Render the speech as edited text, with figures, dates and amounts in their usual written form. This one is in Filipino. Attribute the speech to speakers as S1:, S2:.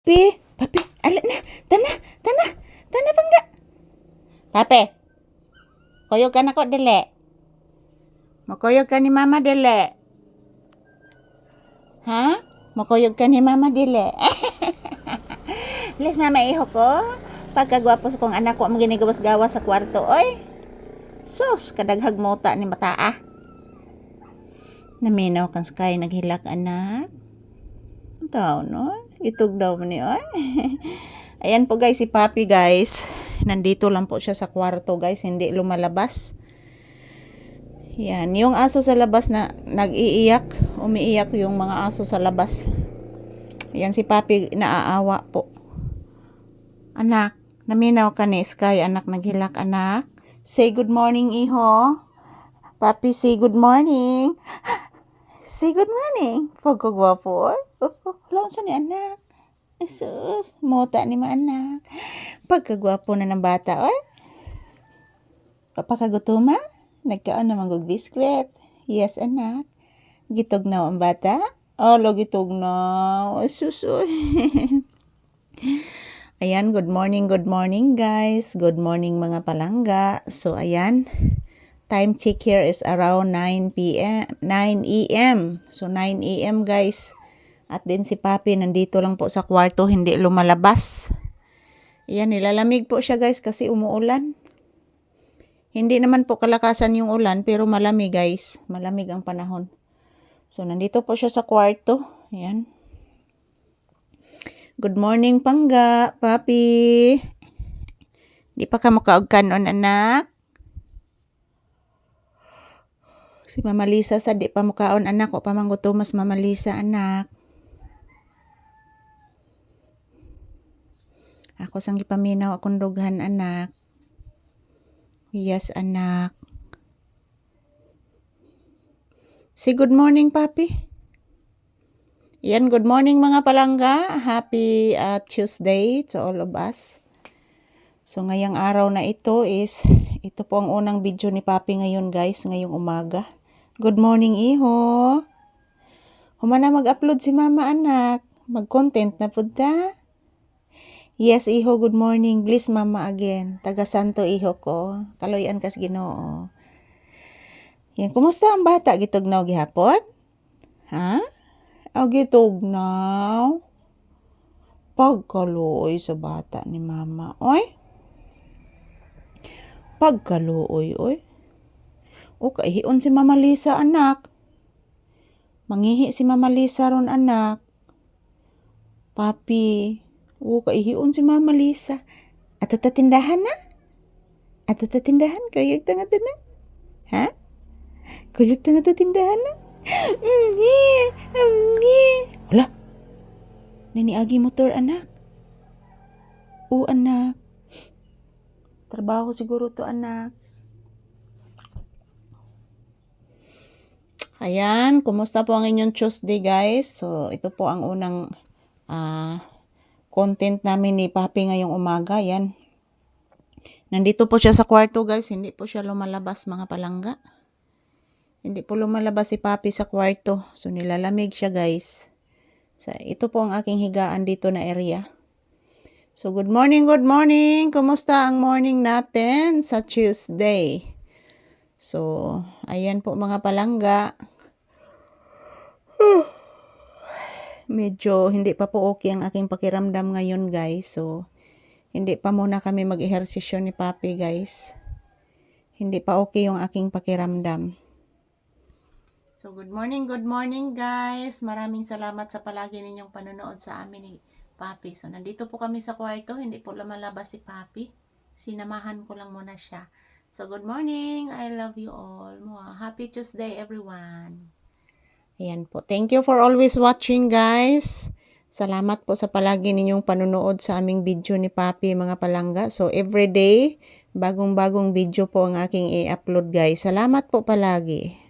S1: Papi, alat na. Tana bangga. Papi, koyog ka na ko dili. Makoyog ka ni mama dili. Ha? Makoyog ka ni mama dili. Bilis mama iho ko. Pagkagwapo sa kong anak ko ang ginigawas-gawas sa kwarto, oy. Sus, kadaghag mota ni mataa. Naminaw kang sky naghilak anak. Tao no? Itog daw ni oy. Ayan po guys, si Papi guys. Nandito lang po siya sa kwarto guys, hindi lumalabas. Yan, yung aso sa labas na nag-iiyak, umiiyak yung mga aso sa labas. Yan si Papi naaawa po. Anak, naminaw ka ni Sky, anak naghilak anak. Say good morning iho. Papi, say good morning. Say good morning. Pagkagwapo. Laon sa ni anak. Sus, mota ni mga anak. Pagkagwapo na ng bata, oy. Kapakagutuma, nagkaon naman gug biskwit. Yes, anak. Gitog na ang bata. Oh, lo gitog na. Sus, oy. Ayan, good morning guys. Good morning mga palangga. So, ayan. Time check here is around 9 a.m. So, 9 a.m. guys. At din si Papi nandito lang po sa kwarto, hindi lumalabas. Ayan, nilalamig po siya guys kasi umuulan. Hindi naman po kalakasan yung ulan pero malamig guys. Malamig ang panahon. So, nandito po siya sa kwarto. Ayan. Good morning pangga, Papi. Di pa ka makaog kanon anak? Si Mama Lisa sa di pa mukaon anak, o pa manggutumas Mama Lisa anak. Ako sang gipaminaw akong dughan anak. Yes anak. Say good morning Papi. Yan, good morning mga palangga. Happy Tuesday to all of us. So ngayong araw na ito po ang unang video ni Papi ngayon guys, ngayong umaga. Good morning iho. Humana mag-upload si mama anak. Mag-content na pud ta. Yes iho, good morning. Please mama again. Taga Santo iho ko. Kaloyan kas Ginoo. Yan, kumusta ang bata? Gitugnaw gihapon? Ha? Gitugnaw? Pagkaluoy sa bata ni mama. Oy? Pagkaluoy, oy. O kaihion si Mama Lisa anak. Mangihi si Mama Lisa ron anak. Papi. O kaihion si Mama Lisa. At tatindahan na? At tatindahan? Kayag tanga na? Ha? Kayag tanga tatindahan na? Hala. Naniagi motor anak. O anak. Trabaho siguro to anak. Ayan, kumusta po ang inyong Tuesday guys? So, ito po ang unang content namin ni Papi ngayong umaga. Ayan. Nandito po siya sa kwarto guys. Hindi po siya lumalabas mga palangga. Hindi po lumalabas si Papi sa kwarto. So, nilalamig siya guys. So, ito po ang aking higaan dito na area. So, good morning. Kumusta ang morning natin sa Tuesday? So, ayan po mga palangga. Medyo hindi pa po okay ang aking pakiramdam ngayon guys. So, hindi pa muna kami mag-ehersisyo ni Papi guys. Hindi pa okay yung aking pakiramdam. So, good morning guys. Maraming salamat sa palagi ninyong panonood sa amin ni Papi. So, nandito po kami sa kwarto. Hindi po lumalabas si Papi. Sinamahan ko lang muna siya. So, good morning. I love you all. Happy Tuesday, everyone. Ayan po. Thank you for always watching, guys. Salamat po sa palagi ninyong panunood sa aming video ni Papi, mga palangga. So, everyday, bagong-bagong video po ang aking i-upload, guys. Salamat po palagi.